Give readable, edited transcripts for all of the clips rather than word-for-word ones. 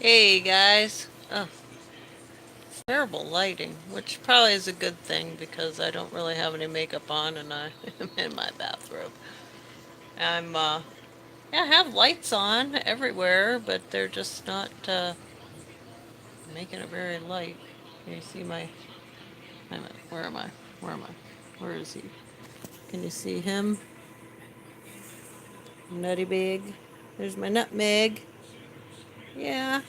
Hey guys. Oh, terrible lighting, which probably is a good thing because I don't really have any makeup on and I am in my bathrobe. I'm yeah, I have lights on everywhere, but they're just not making it very light. Can you see my wait a minute, where am I? Where am I? Where is he? Can you see him? Nutty big. There's my nutmeg. Yeah,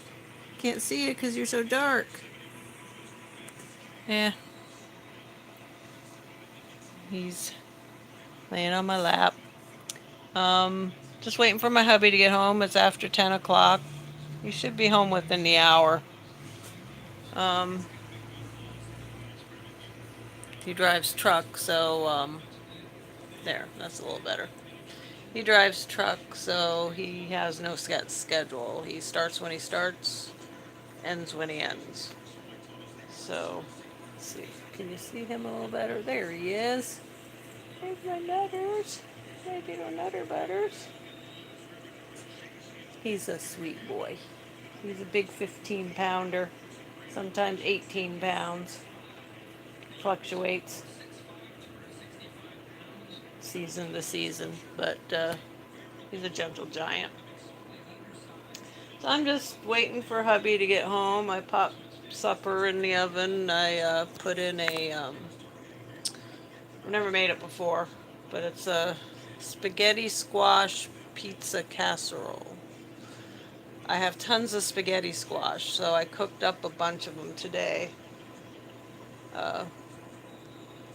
can't see it because you're so dark. Yeah, he's laying on my lap. Just waiting for my hubby to get home. It's after 10 o'clock. He should be home within the hour. Um, he drives truck, so, there, that's a little better. He drives truck, so he has no set schedule. He starts when he starts, ends when he ends. So, let's see. Can you see him a little better? There he is. There's my nutters. My little nutter butters. He's a sweet boy. He's a big 15 pounder, sometimes 18 pounds. Fluctuates season to season, but he's a gentle giant. So I'm just waiting for hubby to get home. I popped supper in the oven. I put in I've never made it before, but it's a spaghetti squash pizza casserole. I have tons of spaghetti squash, so I cooked up a bunch of them today. Uh,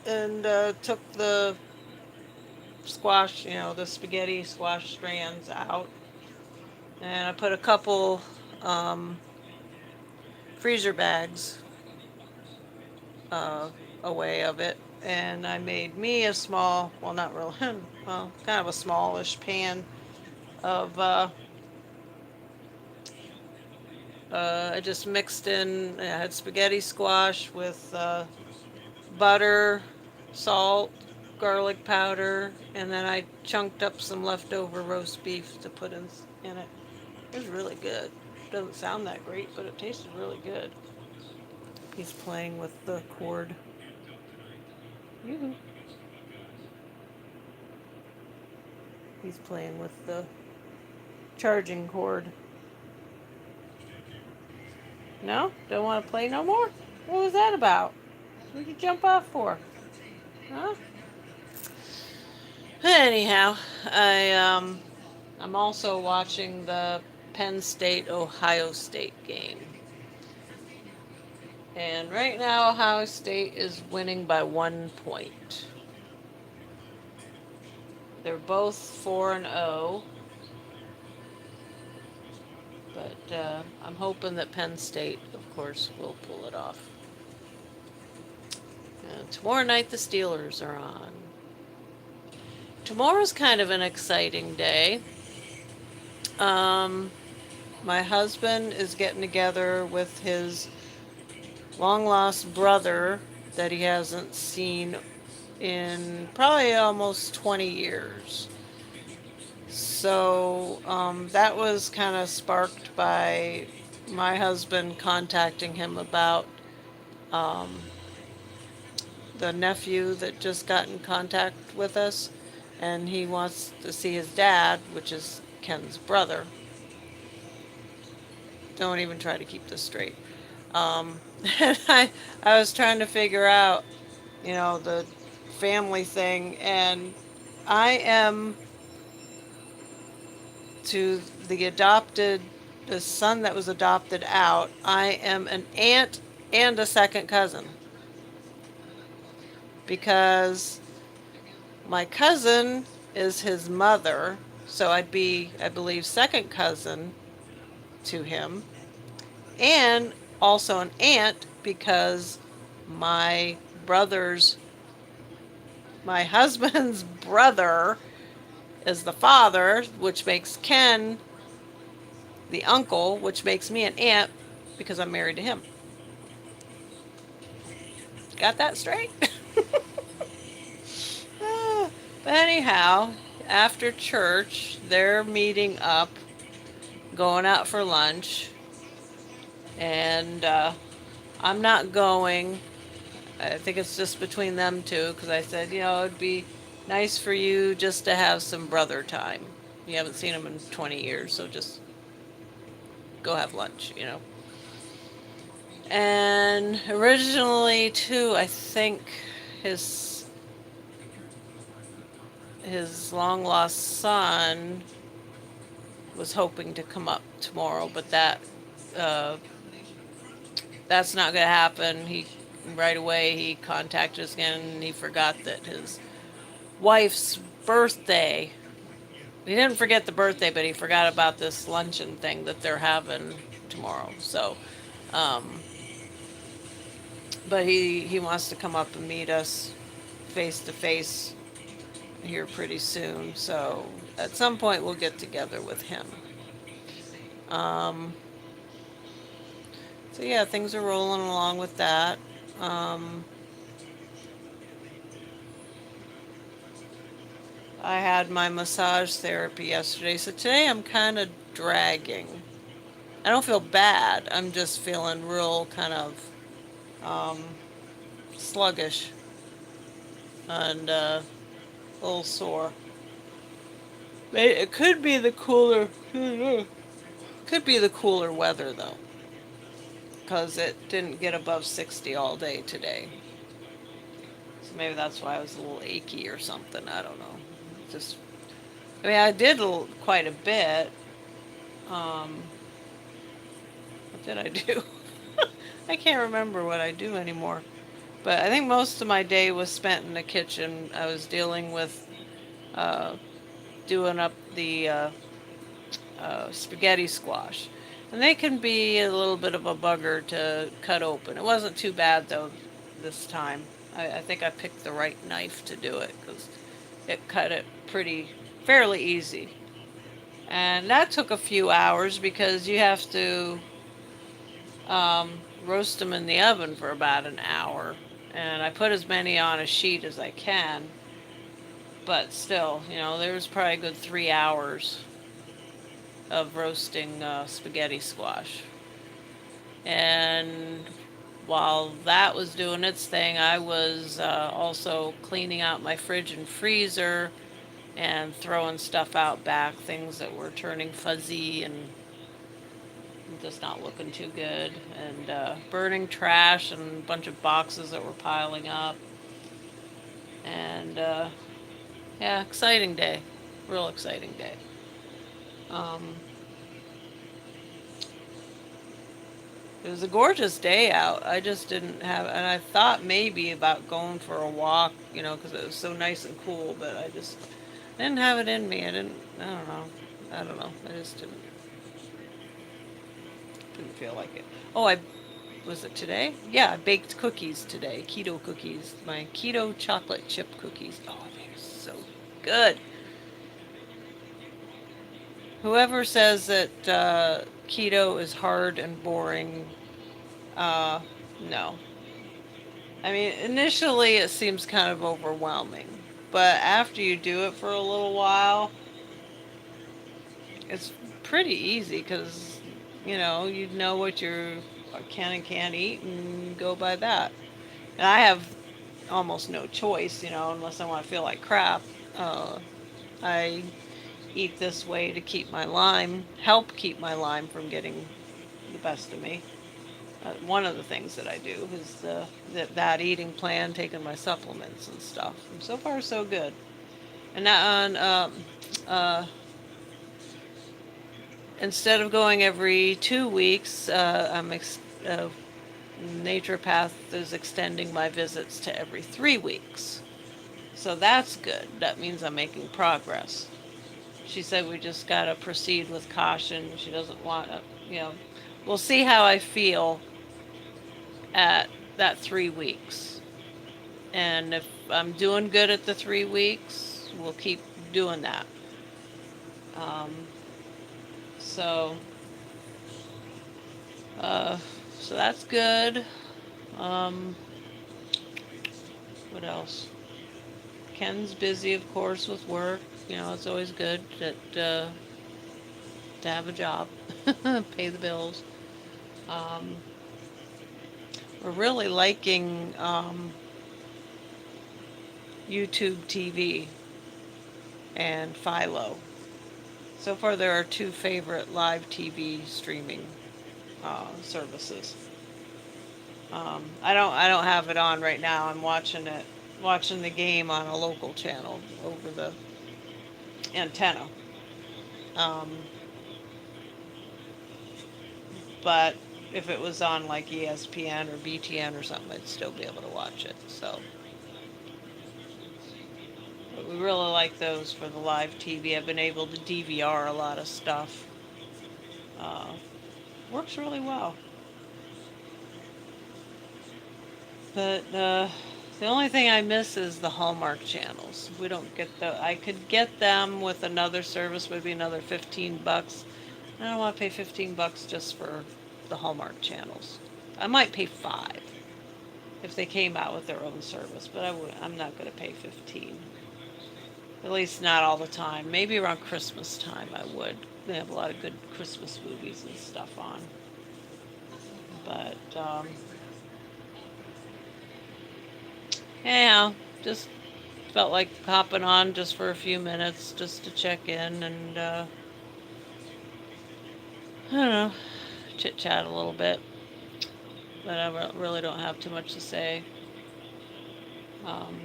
and took the squash, the spaghetti squash strands out. And I put a couple um, freezer bags uh, away of it. And I made me a small, well, not real, well, kind of a smallish pan of, I just mixed in, I had spaghetti squash with butter, salt, garlic powder, and then I chunked up some leftover roast beef to put in it. It was really good. Doesn't sound that great, but it tasted really good. He's playing with the cord. Yoo-hoo. He's playing with the charging cord. No? Don't want to play no more? What was that about? What did you jump off for? Huh? Anyhow, I'm also watching the Penn State Ohio State game. And right now Ohio State is winning by 1 point. They're both 4 and 0, but I'm hoping that Penn State, of course, will pull it off. Tomorrow night the Steelers are on. Tomorrow's kind of an exciting day. Um, my husband is getting together with his long lost brother that he hasn't seen in probably almost 20 years. So that was kind of sparked by my husband contacting him about um, the nephew that just got in contact with us, and he wants to see his dad, which is Ken's brother. Don't even try to keep this straight. And I was trying to figure out, the family thing, and I am to the son that was adopted out, I am an aunt and a second cousin because my cousin is his mother, so I'd be, I believe, second cousin to him, and also an aunt because my brother's, my husband's brother is the father, which makes Ken the uncle, which makes me an aunt because I'm married to him. Got that straight? But anyhow, after church, they're meeting up, going out for lunch, And I'm not going. I think it's just between them two because I said, it'd be nice for you just to have some brother time. You haven't seen him in 20 years, so just go have lunch. And originally, too, I think his his long lost son was hoping to come up tomorrow, but uh, that's not going to happen. He right away he contacted us again and he forgot that his wife's birthday. He didn't forget the birthday, but he forgot about this luncheon thing that they're having tomorrow. So, um, but he wants to come up and meet us face to face here pretty soon. So at some point we'll get together with him. Um, so yeah, things are rolling along with that. Um, I had my massage therapy yesterday, so today I'm kind of dragging. I don't feel bad. I'm just feeling real kind of um, sluggish and a little sore. It could be the cooler. Could be the cooler weather though, because it didn't get above 60 all day today. So maybe that's why I was a little achy or something. I don't know. Just, I mean, I did quite a bit. Um, what did I do? I can't remember what I do anymore. But I think most of my day was spent in the kitchen. I was dealing with uh, doing up the spaghetti squash. And they can be a little bit of a bugger to cut open. It wasn't too bad though this time. I think I picked the right knife to do it because it cut it fairly easy. And that took a few hours because you have to roast them in the oven for about an hour. And I put as many on a sheet as I can. But still, there was probably a good 3 hours of roasting spaghetti squash. And while that was doing its thing, I was also cleaning out my fridge and freezer and throwing stuff out back, things that were turning fuzzy and just not looking too good, and burning trash and a bunch of boxes that were piling up. And yeah, exciting day. Real exciting day. Um, It was a gorgeous day out. I just didn't have, and I thought maybe about going for a walk, because it was so nice and cool, but I just didn't have it in me. I don't know. I don't know. I just didn't feel like it. Oh, was it today? Yeah, I baked cookies today. Keto cookies. My keto chocolate chip cookies. Oh, they're so good. Whoever says that keto is hard and boring, uh, no. I mean, initially it seems kind of overwhelming, but after you do it for a little while, it's pretty easy because you know what you can and can't eat and go by that. And I have almost no choice, unless I want to feel like crap. Uh, I eat this way to help keep my Lyme from getting the best of me. One of the things that I do is that eating plan, taking my supplements and stuff. And so far, so good. And now, uh, instead of going every 2 weeks, naturopath is extending my visits to every 3 weeks. So that's good. That means I'm making progress. She said we just got to proceed with caution. She doesn't want, we'll see how I feel at that 3 weeks. And if I'm doing good at the 3 weeks, we'll keep doing that. Um, so, uh, so that's good. Um, what else? Ken's busy, of course, with work. It's always good to have a job, pay the bills. Um, we're really liking YouTube TV and Philo. So far, there are two favorite live TV streaming services. I don't have it on right now. I'm watching the game on a local channel over the antenna. Um, but if it was on like ESPN or BTN or something, I'd still be able to watch it. So, but we really like those for the live TV. I've been able to DVR a lot of stuff. Uh, Works really well. But the only thing I miss is the Hallmark channels. We don't get the. I could get them with another service, would be another $15. I don't want to pay $15 just for the Hallmark channels. I might pay 5 if they came out with their own service, but I'm not going to pay 15. At least not all the time. Maybe around Christmas time I would. They have a lot of good Christmas movies and stuff on. But anyhow, just felt like hopping on just for a few minutes just to check in and I don't know, chit chat a little bit. But I really don't have too much to say. Um,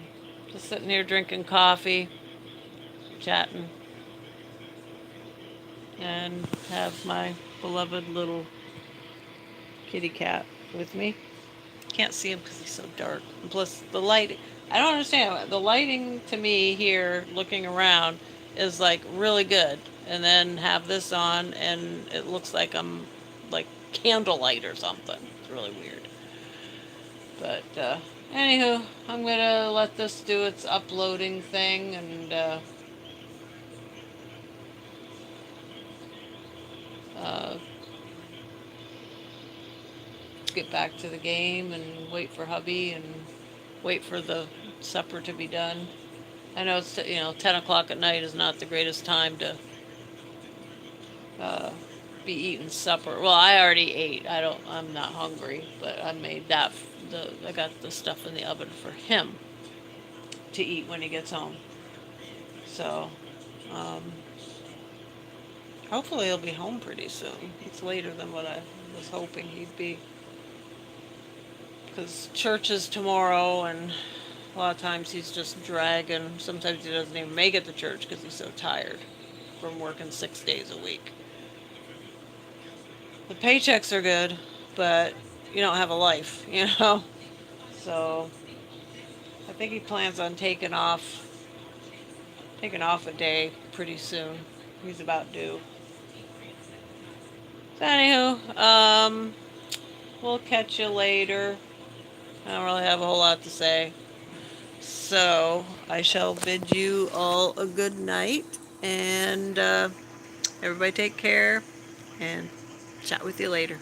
just sitting here drinking coffee, chatting, and have my beloved little kitty cat with me. Can't see him because he's so dark. And plus, the light. I don't understand. The lighting to me here, looking around, is like really good. And then have this on, and it looks like I'm like candlelight or something. It's really weird. But anywho, I'm gonna let this do its uploading thing and uh, get back to the game and wait for hubby and wait for the supper to be done. I know it's 10 o'clock at night is not the greatest time to uh, be eating supper. Well, I already ate. I'm not hungry, but I made that. I got the stuff in the oven for him to eat when he gets home. So, um, hopefully he'll be home pretty soon. It's later than what I was hoping he'd be. Because church is tomorrow, and a lot of times he's just dragging. Sometimes he doesn't even make it to church because he's so tired from working 6 days a week. The paychecks are good, but you don't have a life, you know? So I think he plans on taking off a day pretty soon. He's about due. So anywho, we'll catch you later. I don't really have a whole lot to say. So I shall bid you all a good night, and everybody take care, and chat with you later.